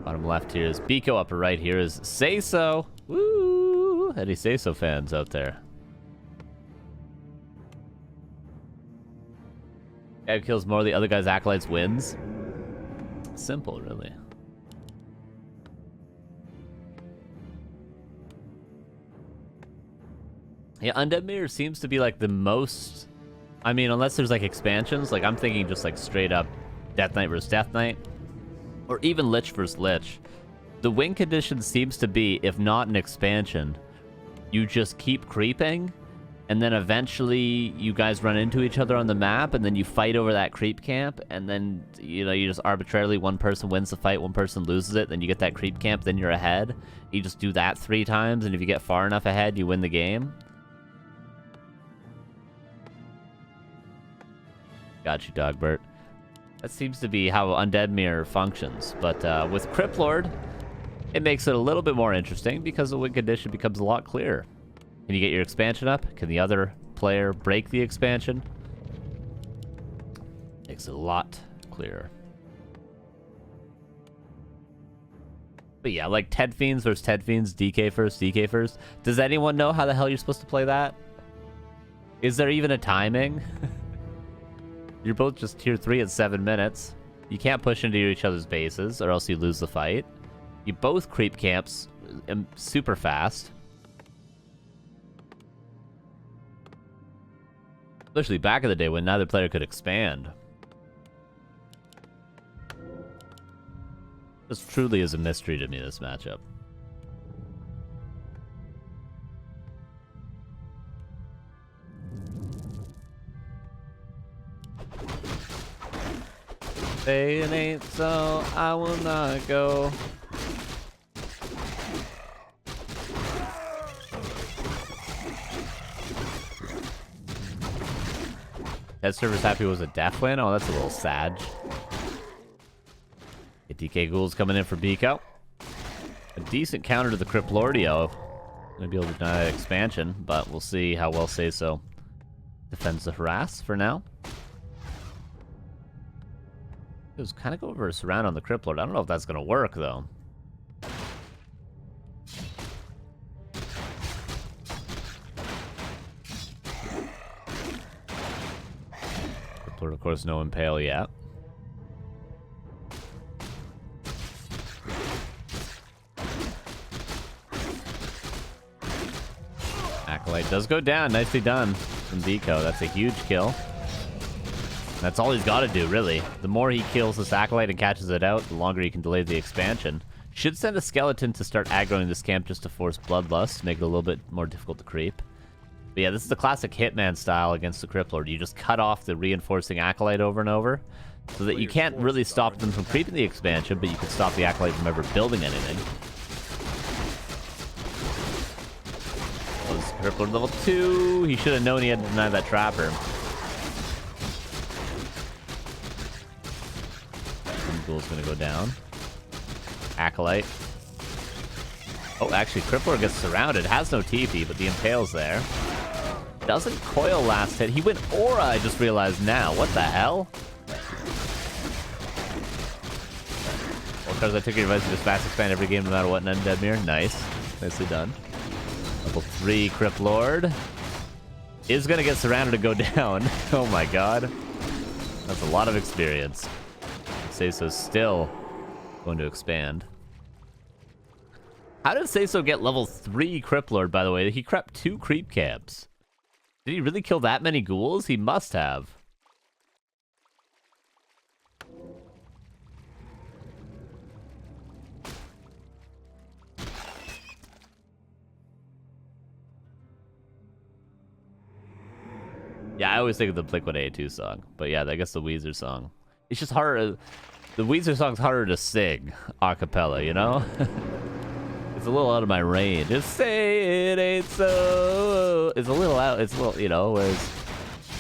Bottom left here is Biko. Upper right here is SaySo. Woo! Any SaySo fans out there? Guy who kills more of the other guy's acolytes wins. Simple, really. Yeah, Undead Mirror seems to be like the most... I mean, unless there's like expansions, like I'm thinking just like straight up Death Knight versus Death Knight. Or even Lich versus Lich. The win condition seems to be, if not an expansion, you just keep creeping, and then eventually you guys run into each other on the map, and then you fight over that creep camp, and then, you know, you just arbitrarily, one person wins the fight, one person loses it, then you get that creep camp, then you're ahead. You just do that 3 times, and if you get far enough ahead, you win the game. Got you, Dogbert. That seems to be how Undead Mirror functions. But with Criplord, it makes it a little bit more interesting because the win condition becomes a lot clearer. Can you get your expansion up? Can the other player break the expansion? Makes it a lot clearer. But yeah, like Ted Fiends versus Ted Fiends, DK first, DK first. Does anyone know how the hell you're supposed to play that? Is there even a timing? You're both just tier 3 at 7 minutes. You can't push into each other's bases or else you lose the fight. You both creep camps super fast. Especially back in the day when neither player could expand. This truly is a mystery to me, this matchup. Say it ain't so, I will not go. That server's happy was a death win? Oh, that's a little sad. Get DK Ghouls coming in for Biko. A decent counter to the Criplordio. Gonna be able to deny expansion, but we'll see how well SaySo defends the harass for now. It was kind of go versus around on the Criplord. I don't know if that's gonna work though. Criplord, of course, no impale yet. Acolyte does go down. Nicely done from Biko. That's a huge kill. That's all he's got to do, really. The more he kills this Acolyte and catches it out, the longer he can delay the expansion. Should send a Skeleton to start aggroing this camp just to force Bloodlust, make it a little bit more difficult to creep. But yeah, this is the classic Hitman style against the Criplord. You just cut off the reinforcing Acolyte over and over, so that you can't really stop them from creeping the expansion, but you can stop the Acolyte from ever building anything. Was Criplord level 2? He should have known he had to deny that Trapper. Ghoul's gonna go down. Acolyte. Oh, actually, Crippler gets surrounded. Has no TP, but the Impale's there. Doesn't coil last hit. He went Aura, I just realized now. What the hell? Well, because I took your advice to just fast expand every game no matter what, and Undead Mirror. Nice. Nicely done. Level 3 Criplord is gonna get surrounded and go down. Oh my god. That's a lot of experience. SaySo's still going to expand. How did SaySo get level 3 Criplord, by the way? He crept 2 creep camps. Did he really kill that many ghouls? He must have. Yeah, I always think of the Blink-182 song. But yeah, I guess the Weezer song. It's just harder. The Weezer song's harder to sing a cappella, you know? It's a little out of my range. Just say it ain't so. It's a little out. It's a little, you know, whereas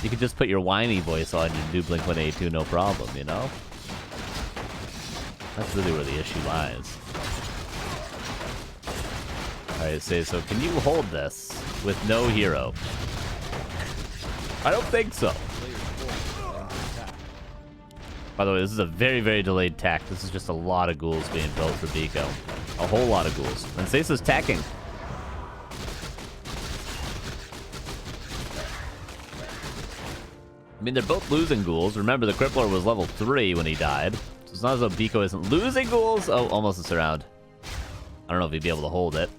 you can just put your whiny voice on and do Blink-182 no problem, you know? That's really where the issue lies. Alright, SaySo, can you hold this with no hero? I don't think so. By the way, this is a very, very delayed tech. This is just a lot of ghouls being built for biko. A whole lot of ghouls. And SaySo's teching. I mean, they're both losing ghouls. Remember, the Crippler was level 3 when he died. So it's not as though biko isn't losing ghouls. Oh, almost a surround. I don't know if he'd be able to hold it.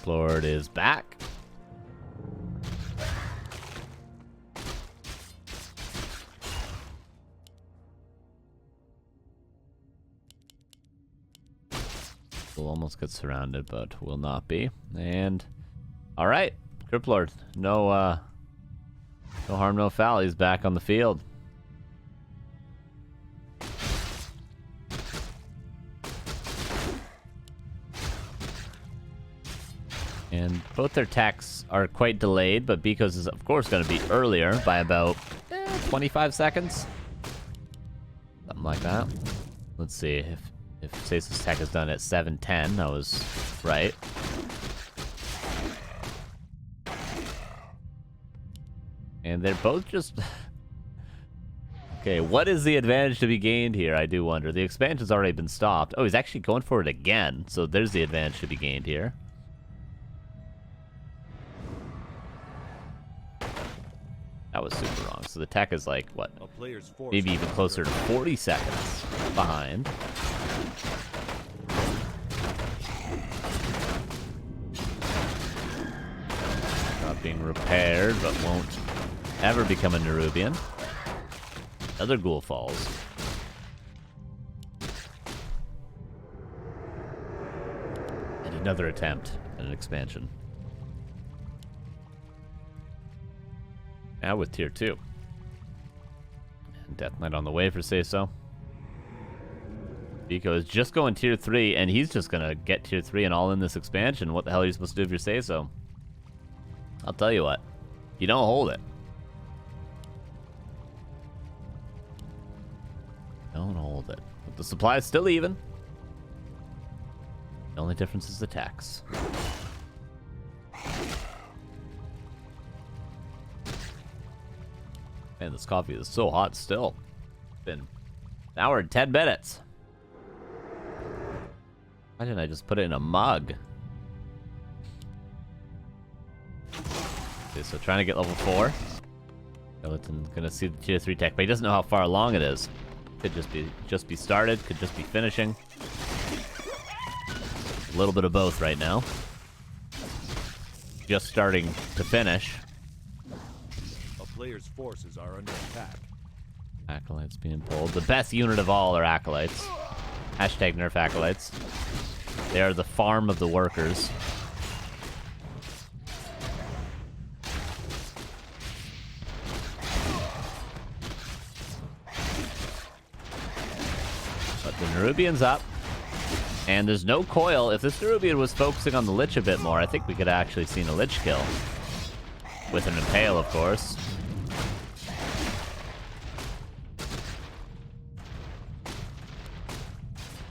Lord is back. We'll almost get surrounded, but will not be. And all right, Criplord, no harm, no foul. He's back on the field. And both their techs are quite delayed, but biko's is, of course, going to be earlier by about 25 seconds. Something like that. Let's see if SaySo's tech is done at 7:10. That was right. And they're both just... Okay, what is the advantage to be gained here, I do wonder. The expansion's already been stopped. Oh, he's actually going for it again. So there's the advantage to be gained here. That was super wrong. So the tech is like, what? Maybe even closer to 40 seconds behind. Not being repaired, but won't ever become a Nerubian. Another ghoul falls. And another attempt at an expansion. Now with tier 2. And Death Knight on the way for SaySo. biko is just going tier 3, and he's just gonna get tier 3 and all in this expansion. What the hell are you supposed to do if you're SaySo? I'll tell you what. You don't hold it. Don't hold it. But the supply is still even. The only difference is the tax. Man, this coffee is so hot still. It's been an hour and 10 minutes. Why didn't I just put it in a mug? Okay, so trying to get level 4. Skeleton gonna see the tier 3 tech, but he doesn't know how far along it is. Could just be started, could just be finishing. A little bit of both right now. Just starting to finish. Players' forces are under attack. Acolytes being pulled. The best unit of all are Acolytes. Hashtag nerf Acolytes. They are the farm of the workers. But the Nerubian's up. And there's no coil. If this Nerubian was focusing on the Lich a bit more, I think we could have actually seen a Lich kill. With an Impale, of course.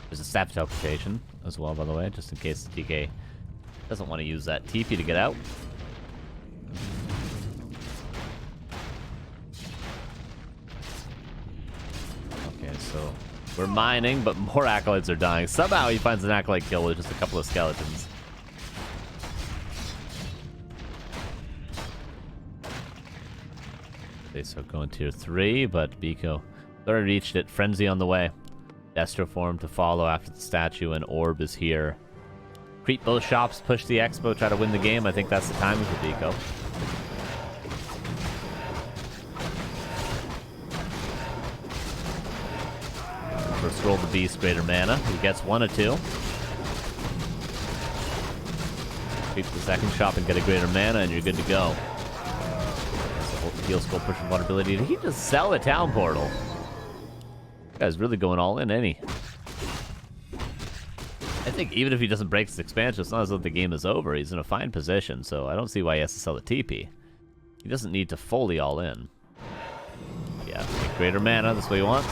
There's a staff teleportation as well, by the way, just in case the TK doesn't want to use that TP to get out. Okay, so we're mining, but more Acolytes are dying. Somehow he finds an Acolyte kill with just a couple of skeletons. So going tier 3, but biko already reached it. Frenzy on the way. Destro form to follow after the statue, and Orb is here. Creep both shops, push the Expo, try to win the game. I think that's the timing for biko. First roll the Beast, greater mana. He gets 1 or 2. Creep the second shop and get a greater mana, and you're good to go. Heal skull pushing vulnerability. Did he just sell a town portal? This guy's really going all in, ain't he? I think even if he doesn't break this expansion, it's not as though the game is over. He's in a fine position, so I don't see why he has to sell the TP. He doesn't need to fully all in. Yeah, Greater mana, that's what he wants.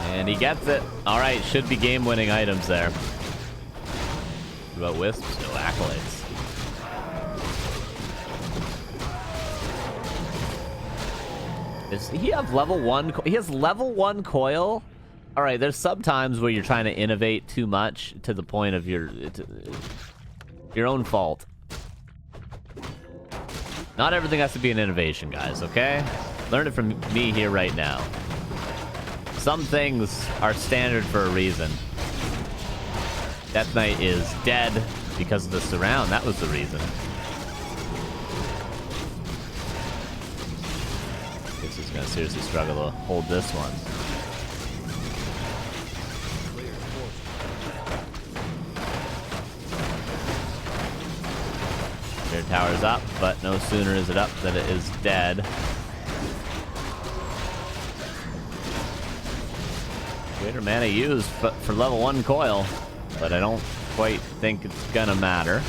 And he gets it. Alright, should be game-winning items there. What about Wisps? No accolades. Does he have level 1? He has level 1 coil? Alright, there's sometimes where you're trying to innovate too much to the point of your own fault. Not everything has to be an innovation, guys, okay? Learn it from me here right now. Some things are standard for a reason. Death Knight is dead because of the surround. That was the reason. This is going to seriously struggle to hold this one. Their tower's up, but no sooner is it up than it is dead. Greater mana used for level 1 coil, but I don't quite think it's gonna matter.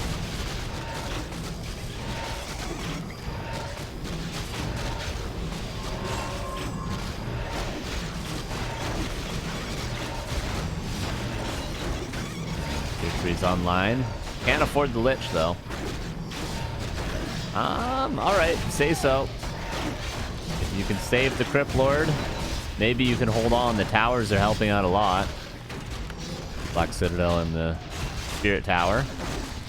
Tier 3's online. Can't afford the Lich though. Alright, say so. If you can save the Crypt Lord, maybe you can hold on. The towers are helping out a lot. Black Citadel and the Spirit Tower.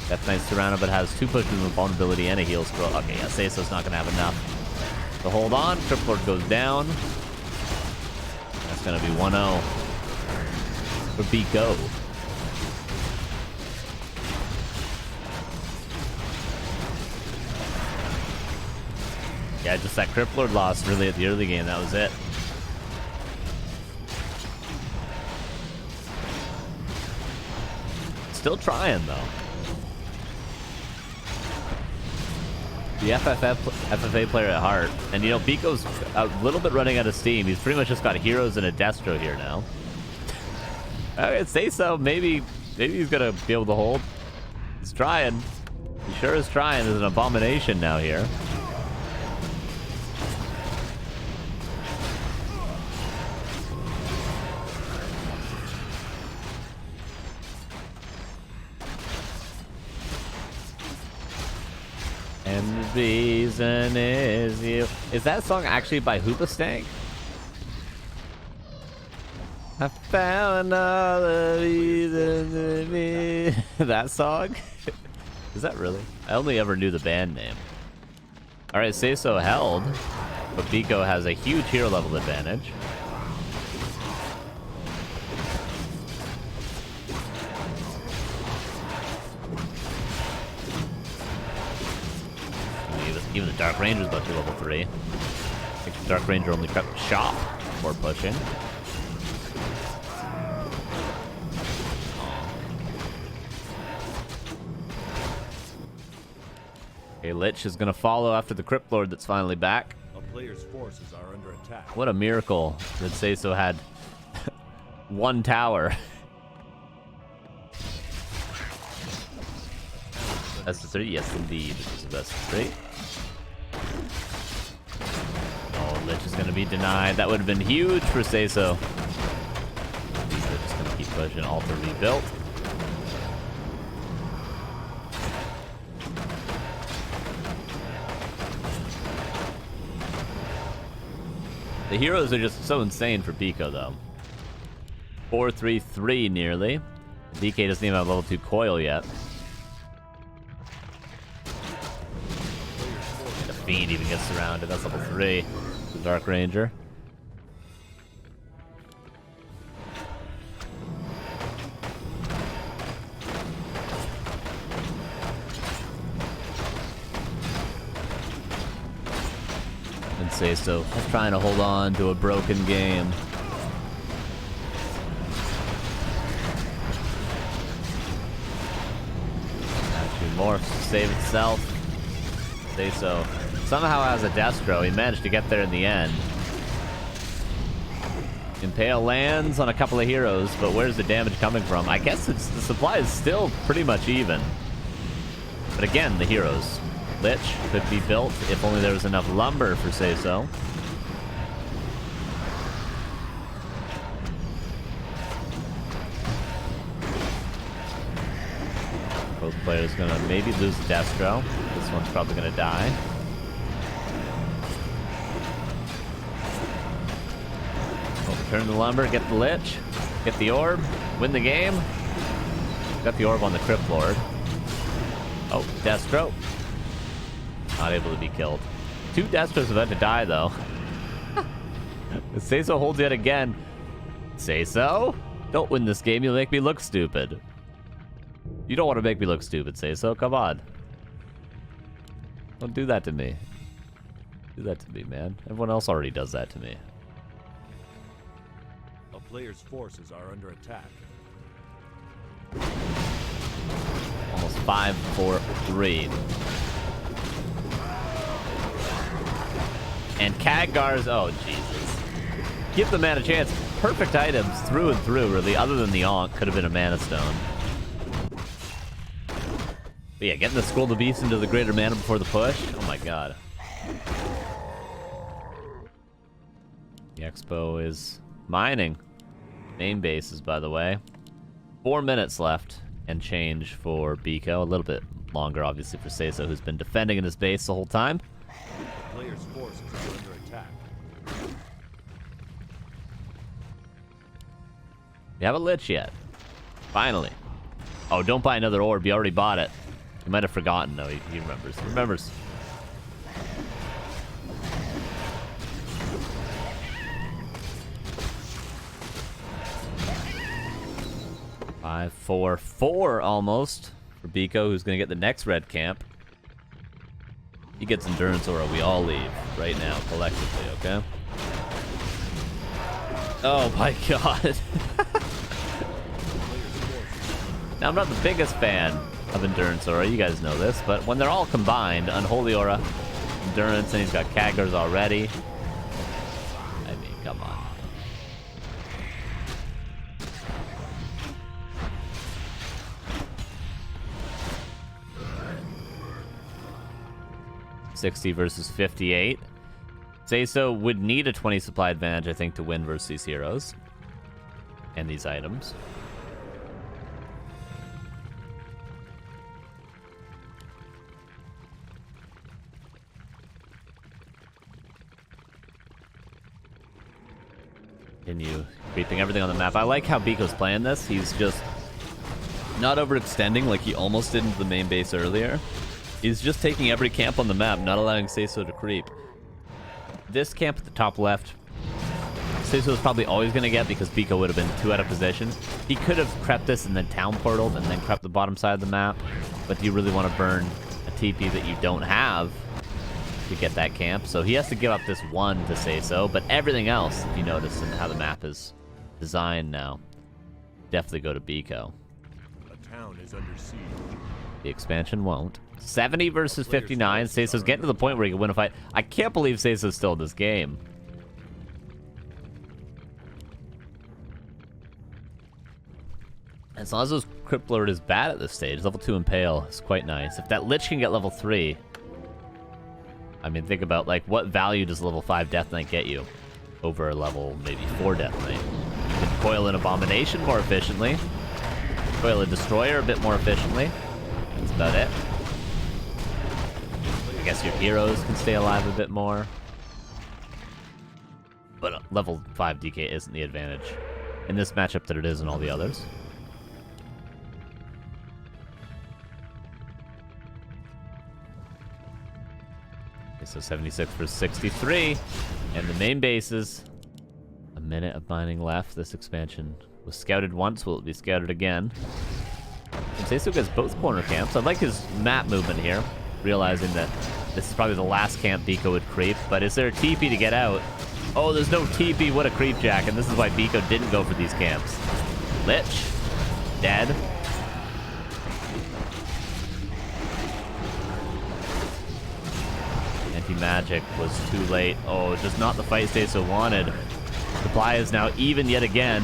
Death Knight's surrounded, but has 2 pushes with vulnerability and a heal scroll. Okay, yeah, SaySo's not gonna have enough to hold on. Crypt Lord goes down. That's gonna be 1-0 for biko. Yeah, just that Crypt Lord loss really at the early game. That was it. Still trying, though. The FFA player at heart. And, you know, biko's a little bit running out of steam. He's pretty much just got heroes and a Destro here now. Okay, SaySo. Maybe he's going to be able to hold. He's trying. He sure is trying. There's an abomination now here. And the reason is you. Is that song actually by Hoobastank? I found another reason to be. That song? Is that really? I only ever knew the band name. Alright, SaySo held, but biko has a huge hero level advantage. Even the Dark Ranger's about to level 3. I think the Dark Ranger only crept shop before pushing. Okay, Lich is going to follow after the Crypt Lord that's finally back. A player's forces are under attack. What a miracle that SaySo had 1 tower. Best of 3? Yes, indeed. It's the best of 3. Oh, Lich is going to be denied. That would have been huge for SaySo. These are just going to keep pushing. Altar rebuilt. The heroes are just so insane for biko, though. 4-3-3 nearly. DK doesn't even have level 2 coil yet. The Fiend even gets surrounded. That's level 3. The Dark Ranger. And SaySo trying to hold on to a broken game. Actually, morphs to save itself. SaySo somehow has a Destro. He managed to get there in the end. Impale lands on a couple of heroes, but where's the damage coming from? I guess the supply is still pretty much even. But again, the heroes. Lich could be built if only there was enough lumber for SaySo. Both players gonna maybe lose Destro. This one's probably gonna die. Turn the lumber, get the Lich, get the orb, win the game. Got the orb on the Crypt Lord. Oh, Destro. Not able to be killed. 2 Destros about to die, though. SaySo holds yet again. SaySo? Don't win this game, you'll make me look stupid. You don't want to make me look stupid, SaySo. Come on. Don't do that to me. Do that to me, man. Everyone else already does that to me. A player's forces are under attack. Almost 5-4-3. And Khadgar's, oh Jesus. Give the man a chance. Perfect items through and through, really, other than the Ankh. Could have been a Mana Stone. But yeah, getting the Scroll of the Beast into the greater mana before the push. Oh my god. The Expo is mining. Main bases, by the way. 4 minutes left and change for biko. A little bit longer, obviously, for SaySo, who's been defending in his base the whole time. The player's forces are under attack. You have a Lich yet? Finally. Oh, don't buy another orb. You already bought it. You might have forgotten. No, he remembers. He remembers. Five, 4, 4 almost for biko, who's going to get the next red camp. He gets Endurance Aura. We all leave right now, collectively, okay? Oh my god. Now, I'm not the biggest fan of Endurance Aura, you guys know this, but when they're all combined, Unholy Aura, Endurance, and he's got Khadgar's already. I mean, come on. $60 versus 58. SaySo would need a 20 supply advantage, I think, to win versus these heroes and these items. Continue creeping everything on the map. I like how biko's playing this. He's just not overextending like he almost did into the main base earlier. He's just taking every camp on the map, not allowing SaySo to creep. This camp at the top left, SaySo was probably always going to get because biko would have been too out of position. He could have crept this and then town portaled and then crept the bottom side of the map. But do you really want to burn a TP that you don't have to get that camp? So he has to give up this one to SaySo, but everything else, if you notice in how the map is designed now, definitely go to biko. A town is under siege. The expansion won't. 70 versus 59. SaySo's getting to the point where he can win a fight. I can't believe SaySo's still in this game. As long as those Crypt Lord is bad at this stage, level 2 Impale is quite nice. If that Lich can get level 3, I mean, think about, like, what value does level 5 Death Knight get you over a level maybe 4 Death Knight? You can coil an Abomination more efficiently, coil a Destroyer a bit more efficiently. That's about it. I guess your heroes can stay alive a bit more. But level 5 DK isn't the advantage in this matchup that it is in all the others. Okay, so 76 for 63. And the main bases. A minute of mining left. This expansion was scouted once. Will it be scouted again? And SaySo gets both corner camps. I like his map movement here, realizing that this is probably the last camp biko would creep. But is there a TP to get out? Oh, there's no TP. What a creep jack. And this is why biko didn't go for these camps. Lich. Dead. Anti-magic was too late. Oh, just not the fight SaySo wanted. Supply is now even yet again.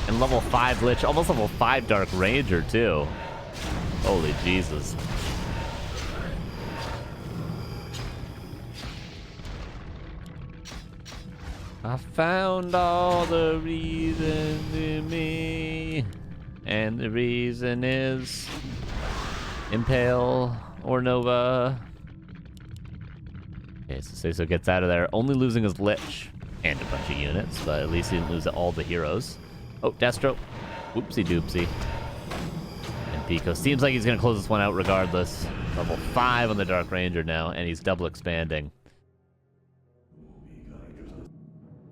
And level 5 Lich, almost level 5 Dark Ranger too. Holy Jesus. I found all the reasons in me, and the reason is Impale or Nova. Okay, so SaySo gets out of there, only losing his Lich and a bunch of units, but at least he didn't lose all the heroes. Oh, Destro. Whoopsie doopsie. And biko seems like he's going to close this one out regardless. Level 5 on the Dark Ranger now, and he's double expanding.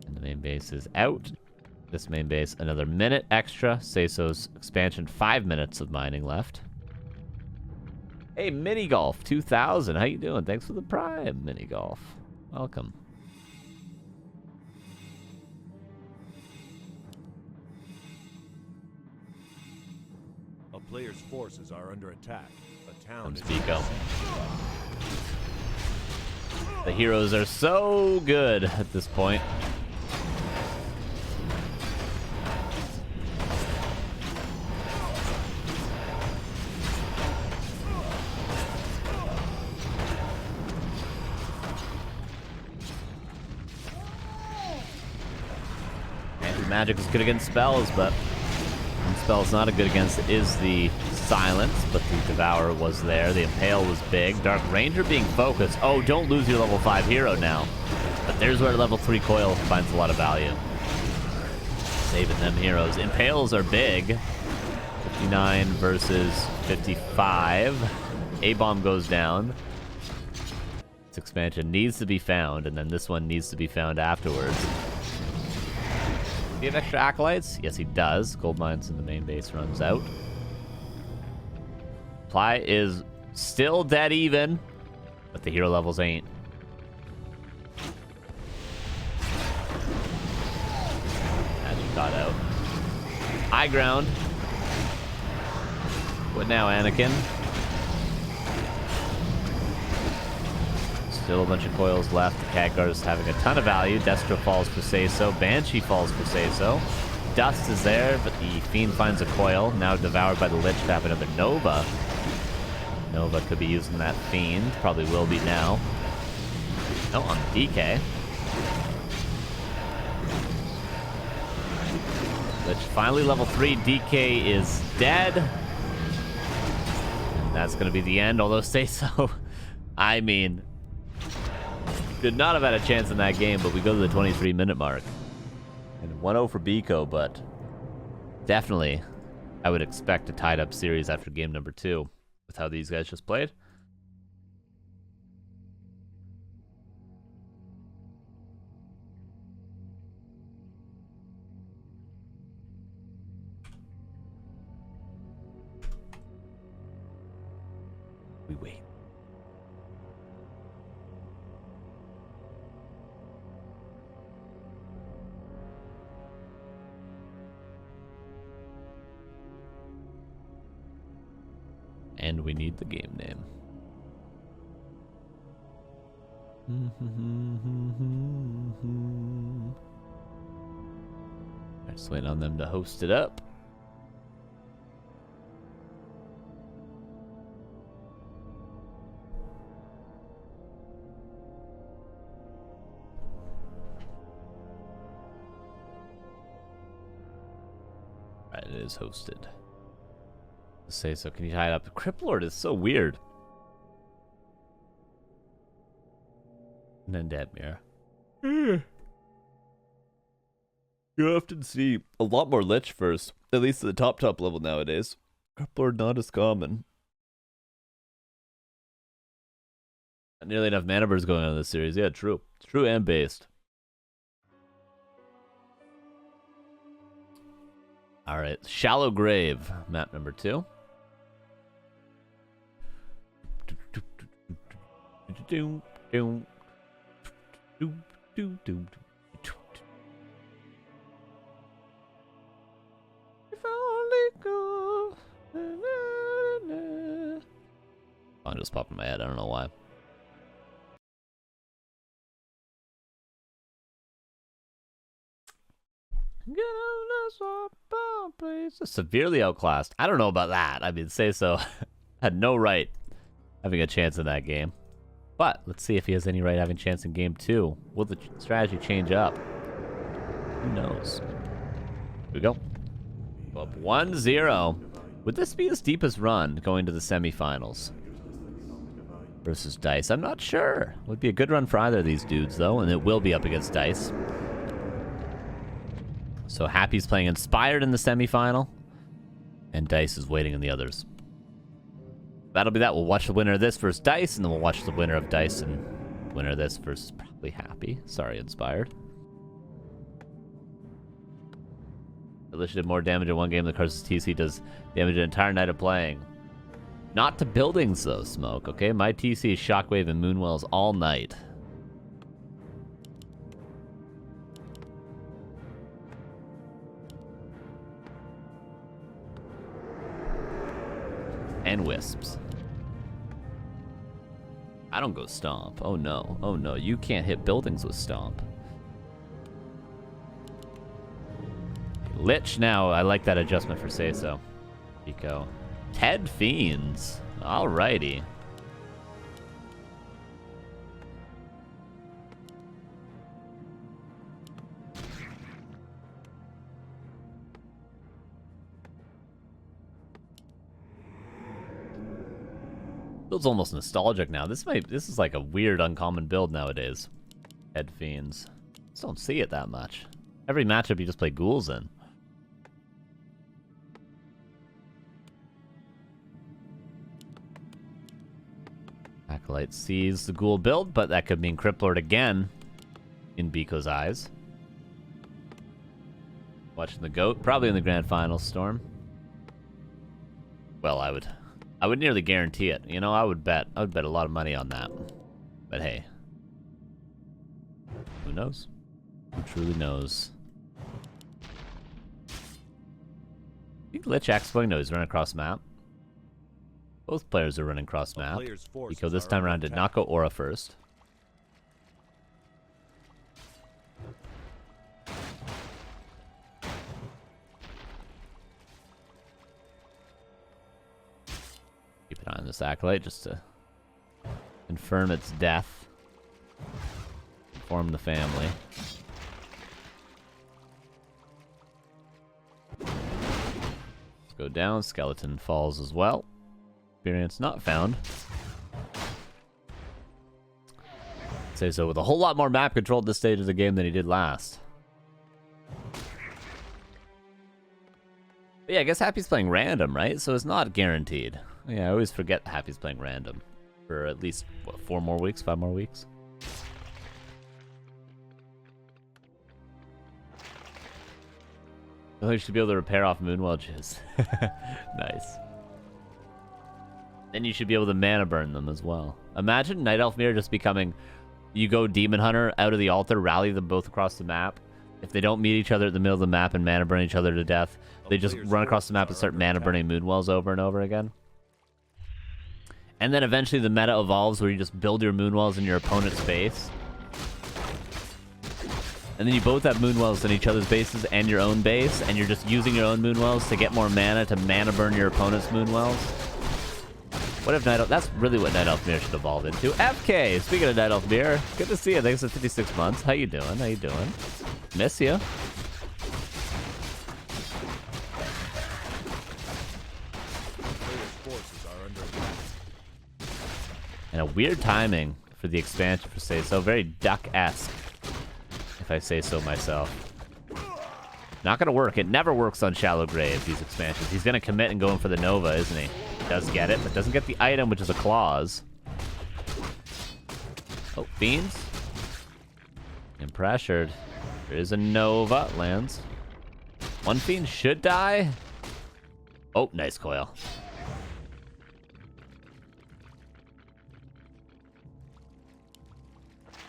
And the main base is out. This main base, another minute extra. SaySo's expansion, 5 minutes of mining left. Hey, Mini Golf 2000, how you doing? Thanks for the Prime, Mini Golf. Welcome. A player's forces are under attack. A town Comes is biko. The heroes are so good at this point. Magic is good against spells, but when spells not good against is the silence, but the Devour was there. The Impale was big. Dark Ranger being focused. Oh, don't lose your level 5 hero now. But there's where level 3 Coil finds a lot of value. Saving them heroes. Impales are big. 59 versus 55. A-Bomb goes down. This expansion needs to be found, and then this one needs to be found afterwards. Do you have extra acolytes? Yes, he does. Gold mines in the main base runs out. Supply is still dead even, but the hero levels ain't. Magic got out. High ground. What now, Anakin? Still a bunch of coils left. Khadgar's having a ton of value. Destro falls for SaySo. Banshee falls for SaySo. Dust is there, but the Fiend finds a coil. Now devoured by the Lich to have another Nova. Nova could be using that Fiend. Probably will be now. Oh, on DK. Lich finally level 3. DK is dead. And that's going to be the end, although SaySo, I mean, could not have had a chance in that game, but we go to the 23-minute mark. And 1-0 for biko, but definitely I would expect a tied-up series after game number 2 with how these guys just played. We wait. And we need the game name. Just waiting on them to host it up. Right, it is hosted. SaySo, can you tie it up? Criplord is so weird. And then Deadmere. You often see a lot more Lich first, at least at the top level nowadays. Criplord not as common. Not nearly enough mana birds going on in this series. Yeah, true. True and based. Alright, Shallow Grave, map number 2. Song just popped in my head, I don't know why. Severely outclassed. I don't know about that. I mean, SaySo had no right having a chance in that game. But let's see if he has any right having a chance in game 2. Will the strategy change up? Who knows? Here we go. Go up 1-0. Would this be his deepest run going to the semifinals? Versus Dice. I'm not sure. Would be a good run for either of these dudes, though, and it will be up against Dice. So Happy's playing Inspired in the semifinal, and Dice is waiting in the others. That'll be that. We'll watch the winner of this versus Dice, and then we'll watch the winner of Dice and winner of this versus probably Happy. Sorry, Inspired. Alicia did more damage in one game than Carson's TC does damage an entire night of playing. Not to buildings, though, Smoke, okay? My TC is Shockwave and Moonwells all night. And Wisps. I don't go Stomp. Oh, no. Oh, no. You can't hit buildings with Stomp. Lich now. I like that adjustment for SaySo. Biko. Ted Fiends. Alrighty. Feels almost nostalgic now. This is like a weird uncommon build nowadays. Ted Fiends. Just don't see it that much. Every matchup you just play ghouls in. Acolyte sees the ghoul build, but that could mean Criplord again in Biko's eyes. Watching the GOAT, probably in the grand final, Storm. Well, I would nearly guarantee it. You know, I would bet a lot of money on that. But hey. Who knows? Who truly knows? I think Lich Expo knows he's running across map. Both players are running cross map. Biko this time around did not go Aura first. Keep an eye on this Acolyte just to confirm its death. Inform the family. Let's go down. Skeleton falls as well. Experience not found. SaySo with a whole lot more map control at this stage of the game than he did last. But yeah, I guess Happy's playing random, right? So it's not guaranteed. Yeah, I always forget Happy's playing random. For at least, what, 4 more weeks? 5 more weeks? Oh, you should be able to repair off Moonwell Jizz. Nice. Then you should be able to mana burn them as well. Imagine Night Elf Mirror just becoming, you go Demon Hunter out of the altar, rally them both across the map. If they don't meet each other at the middle of the map and mana burn each other to death, they just run across the map and start mana burning Moonwells over and over again. And then eventually the meta evolves where you just build your Moonwells in your opponent's base. And then you both have Moonwells in each other's bases and your own base, and you're just using your own Moonwells to get more mana to mana burn your opponent's Moonwells. What if Night Elf... That's really what Night Elf Mirror should evolve into. FK! Speaking of Night Elf Mirror, good to see you. Thanks for 56 months. How you doing? How you doing? Miss you. And a weird timing for the expansion for SaySo. Very Duck-esque, if I say so myself. Not gonna work. It never works on Shallow Grave, these expansions. He's gonna commit and go in for the Nova, isn't he? Does get it, but doesn't get the item, which is a clause. Oh, Fiends. And pressured. There is a Nova. Lands. One Fiend should die. Oh, nice coil.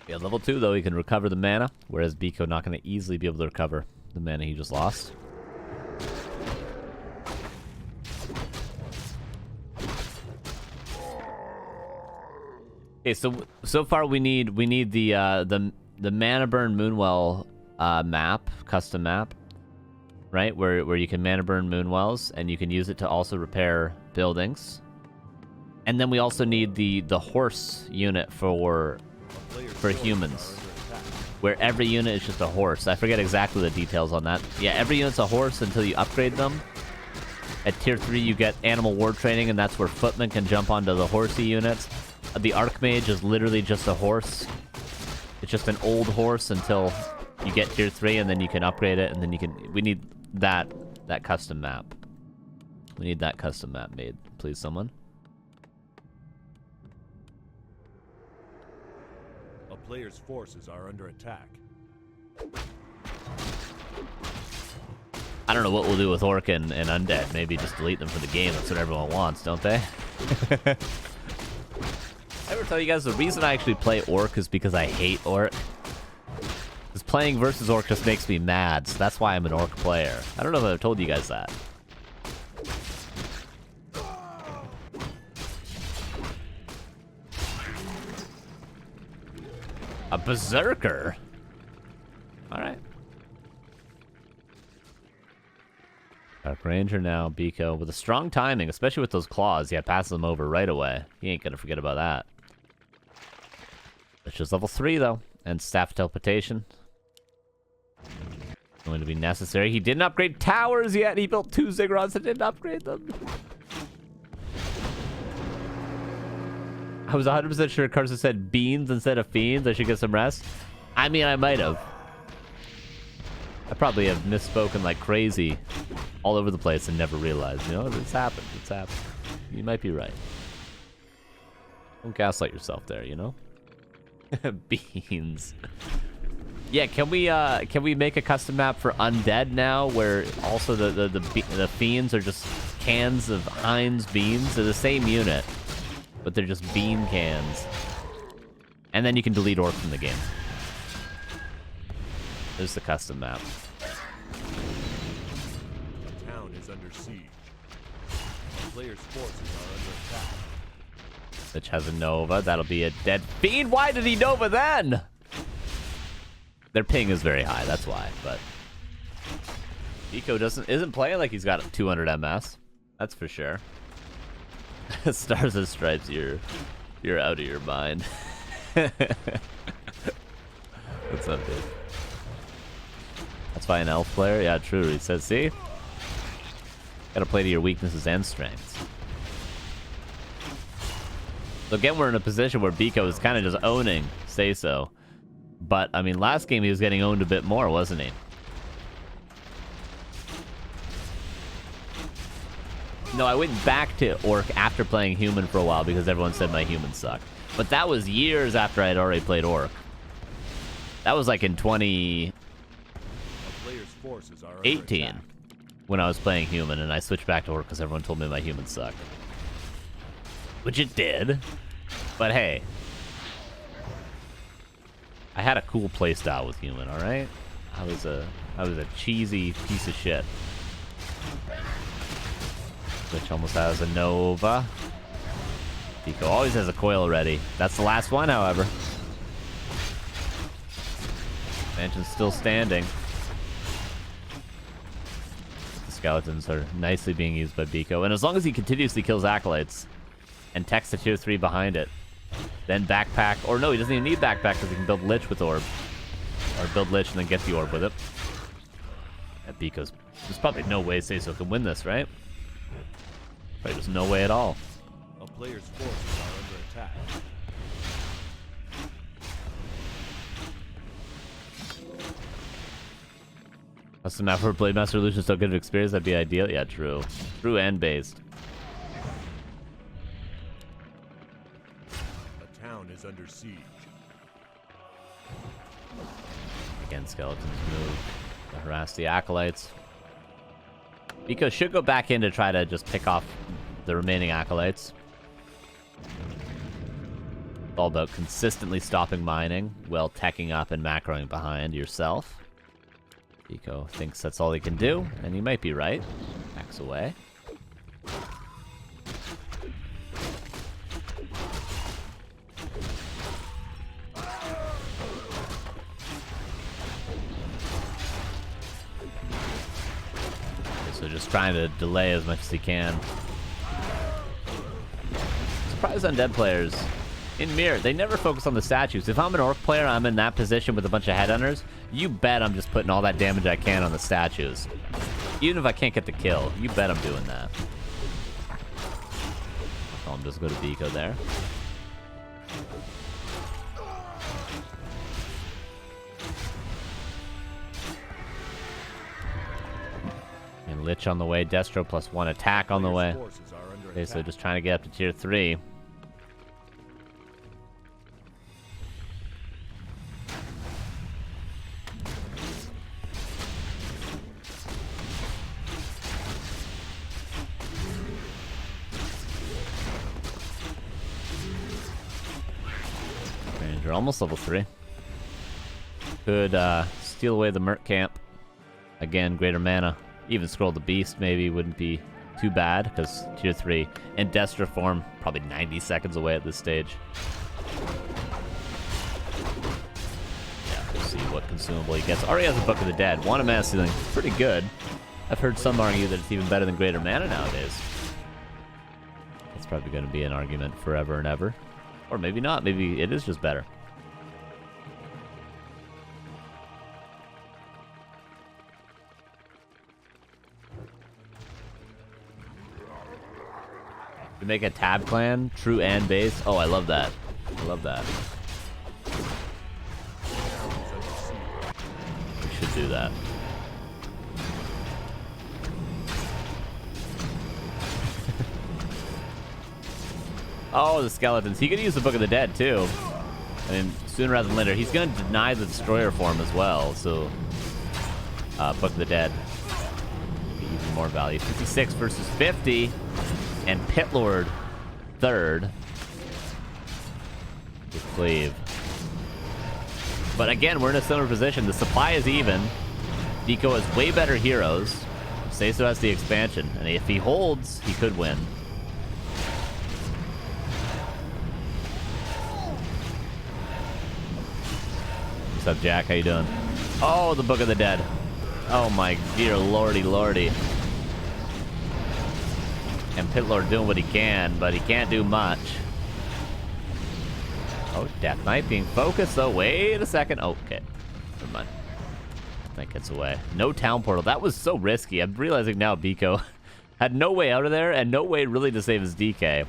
Yeah, level 2, though, he can recover the mana, whereas Biko not going to easily be able to recover the mana he just lost. Okay, so far we need the mana burn Moonwell map, custom map, right? Where you can mana burn Moonwells and you can use it to also repair buildings. And then we also need the horse unit for humans. where every unit is just a horse. I forget exactly the details on that. Yeah, every unit's a horse until you upgrade them. At tier 3, you get animal war training, and that's where footmen can jump onto the horsey units. The Archmage is literally just a horse. It's just an old horse until you get tier 3, and then you can upgrade it, and then you can... We need that custom map. We need that custom map made. Please, someone. A player's forces are under attack. I don't know what we'll do with Orc and Undead. Maybe just delete them for the game. That's what everyone wants, don't they? I ever tell you guys the reason I actually play Orc is because I hate Orc? Because playing versus Orc just makes me mad, so that's why I'm an Orc player. I don't know if I've told you guys that. A Berserker? Alright. Dark Ranger now, Biko, with a strong timing, especially with those claws. Yeah, passes them over right away. He ain't gonna forget about that. It's just level 3, though. And Staff Teleportation. Going to be necessary. He didn't upgrade towers yet. He built 2 Ziggurats and didn't upgrade them. I was 100% sure Carson said beans instead of fiends. I should get some rest. I mean, I might have. I probably have misspoken like crazy all over the place and never realized. You know, it's happened. It's happened. You might be right. Don't gaslight yourself there, you know? Beans. Yeah, can we make a custom map for Undead now where also the fiends are just cans of Heinz beans? They're the same unit, but they're just bean cans. And then you can delete Orc from the game. There's the custom map. The town is under siege. The player's forces are under attack. Which has a Nova. That'll be a dead fiend. Why did he Nova then? Their ping is very high, that's why, but Biko isn't playing like he's got 200 MS. That's for sure. Stars and Stripes, you're out of your mind. What's up, dude? That's why an elf player? Yeah, true. He says, see? Gotta play to your weaknesses and strengths. So again, we're in a position where Biko is kind of just owning SaySo. But, I mean, last game he was getting owned a bit more, wasn't he? No, I went back to Orc after playing Human for a while because everyone said my Human sucked. But that was years after I had already played Orc. That was like in 2018 when I was playing Human and I switched back to Orc because everyone told me my Human sucked. Which it did. But hey. I had a cool playstyle with Human, alright? I was a cheesy piece of shit. Which almost has a Nova. Biko always has a coil ready. That's the last one, however. Mansion's still standing. The skeletons are nicely being used by Biko. And as long as he continuously kills Acolytes and techs to tier 3 behind it, then backpack, or no, he doesn't even need backpack because he can build Lich with Orb. Or build Lich and then get the Orb with it. At Biko's, there's probably no way SaySo can win this, right? Probably just no way at all. A player's forces are under attack. Custom map for Playmaster Illusion so good of experience, that'd be ideal. Yeah, true. True and based. Is under siege. Again, skeletons move to harass the Acolytes. Biko should go back in to try to just pick off the remaining Acolytes. It's all about consistently stopping mining while teching up and macroing behind yourself. Biko thinks that's all he can do, and he might be right. Backs away. So just trying to delay as much as he can. Surprised Undead players In Mirror, they never focus on the statues. If I'm an orc player, I'm in that position with a bunch of headhunters, you bet I'm just putting all that damage I can on the statues. Even if I can't get the kill, you bet I'm doing that. So I'm just going to biko there. And Lich on the way, Destro +1 attack on the way. Okay, so just trying to get up to tier 3. Ranger almost level 3. Could steal away the Merc camp. Again, greater mana. Even scroll the beast maybe wouldn't be too bad, because tier 3. And Destra form, probably 90 seconds away at this stage. Yeah, we'll see what consumable he gets. Already has a Book of the Dead. One mana ceiling, pretty good. I've heard some argue that it's even better than greater mana nowadays. That's probably going to be an argument forever and ever. Or maybe not. Maybe it is just better. To make a tab clan, true and base. Oh, I love that. I love that. We should do that. Oh, the skeletons. He could use the Book of the Dead, too. I mean, sooner rather than later. He's going to deny the Destroyer form as well, so... Book of the Dead. Even more value. 56 versus 50. And Pitlord, 3rd. With Cleave. But again, we're in a similar position. The supply is even. Biko has way better heroes. SaySo has the expansion. And if he holds, he could win. What's up, Jack? How you doing? Oh, the Book of the Dead. Oh my dear lordy lordy. And Pitlord doing what he can, but he can't do much. Oh, Death Knight being focused, though. Wait a second. Oh, okay. Never mind. I think it's away. No town portal. That was so risky. I'm realizing now Biko had no way out of there and no way really to save his DK.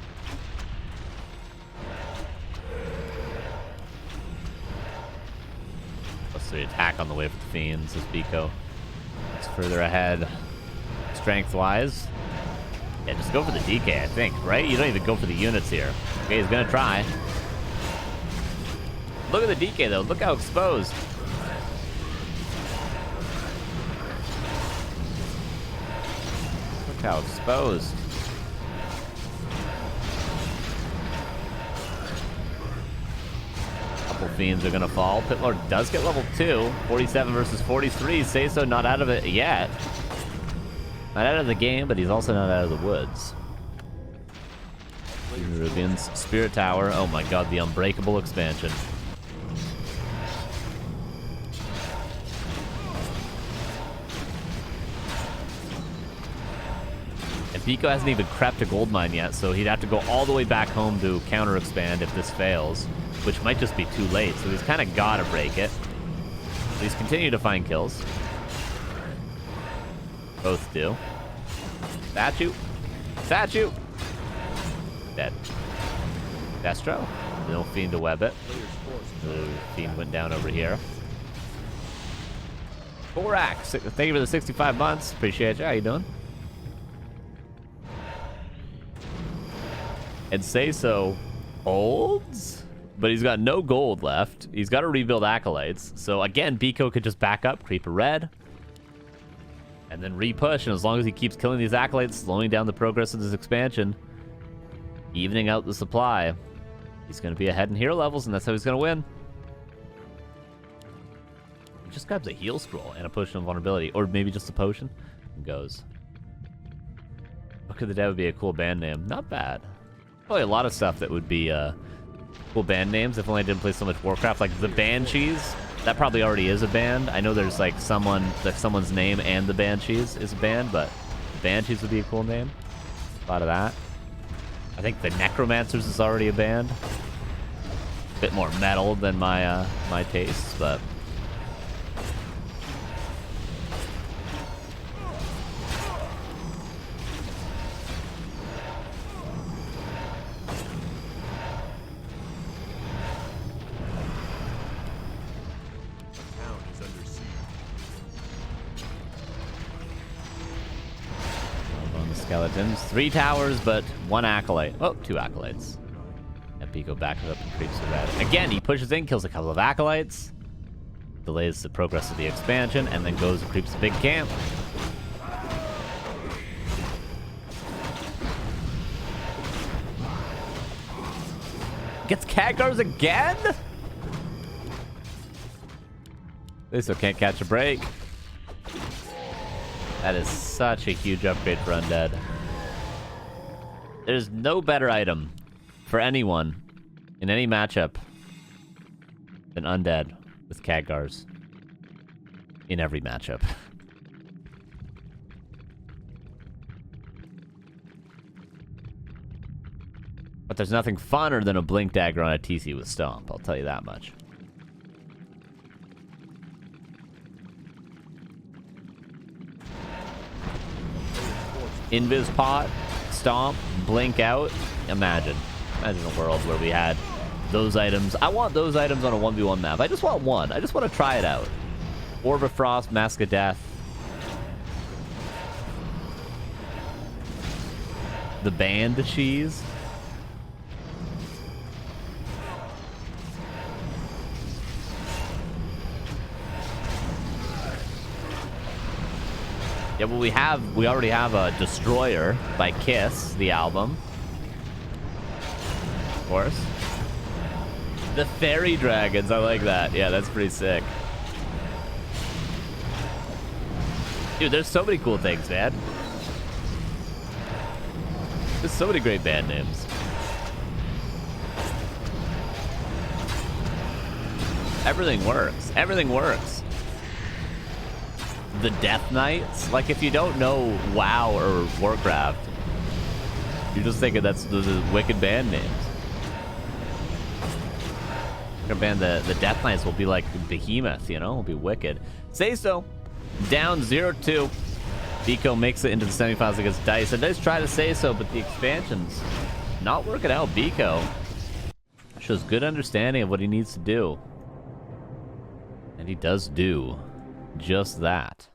Plus the attack on the way for the Fiends is Biko. It's further ahead strength-wise. Yeah, just go for the DK, I think, right? You don't even go for the units here. Okay, he's gonna try. Look at the DK, though. Look how exposed. Look how exposed. Couple Fiends are gonna fall. Pitlord does get level 2. 47 versus 43. SaySo not out of it yet. Not out of the game, but he's also not out of the woods. Rubian's Spirit Tower. Oh my god, the Unbreakable expansion. And Biko hasn't even crept a gold mine yet, so he'd have to go all the way back home to counter expand if this fails, which might just be too late, so he's kind of gotta break it. So he's continuing to find kills. Both do. Statue. Statue. Dead. Destro. No Fiend to web it. The Fiend went down over here. Borak. Thank you for the 65 months. Appreciate you. How you doing? And SaySo holds, but he's got no gold left. He's got to rebuild Acolytes. So again, Biko could just back up, creep a red. And then re-push, and as long as he keeps killing these Acolytes, slowing down the progress of this expansion, evening out the supply, he's going to be ahead in hero levels, and that's how he's going to win. He just grabs a heal scroll and a potion of vulnerability, or maybe just a potion, and goes. Book of the Dead would be a cool band name. Not bad. Probably a lot of stuff that would be cool band names if only I didn't play so much Warcraft. Like the Banshees. That probably already is a band. I know there's like someone's name and the Banshees is a band, but Banshees would be a cool name. A lot of that. I think the Necromancers is already a band. bit more metal than my my tastes, but skeletons. 3 towers, but 1 acolyte. Oh, 2 acolytes. And biko backs up and creeps to red. Again, he pushes in, kills a couple of acolytes, delays the progress of the expansion, and then goes and creeps the big camp. Gets Khadgars again? SaySo can't catch a break. That is such a huge upgrade for Undead. There's no better item for anyone in any matchup than Undead with Khadgars in every matchup. But there's nothing funner than a Blink Dagger on a TC with Stomp, I'll tell you that much. Invis pot, Stomp, Blink out. Imagine a world where we had those items. I want those items on a 1v1 map. I just want one. I just want to try it out. Orb of Frost, Mask of Death. The Band Cheese. Yeah, well, we already have a Destroyer by Kiss, the album. Of course. The Fairy Dragons, I like that. Yeah, that's pretty sick. Dude, there's so many cool things, man. There's so many great band names. Everything works. Everything works. The Death Knights? Like, if you don't know WoW or Warcraft, you're just thinking those are wicked band names. Our band, the Death Knights, will be like Behemoth, you know? Will be wicked. SaySo, down 0-2. Biko makes it into the semifinals against Dice. And Dice try to SaySo, but the expansion's not working out. Biko shows good understanding of what he needs to do. And he does do just that.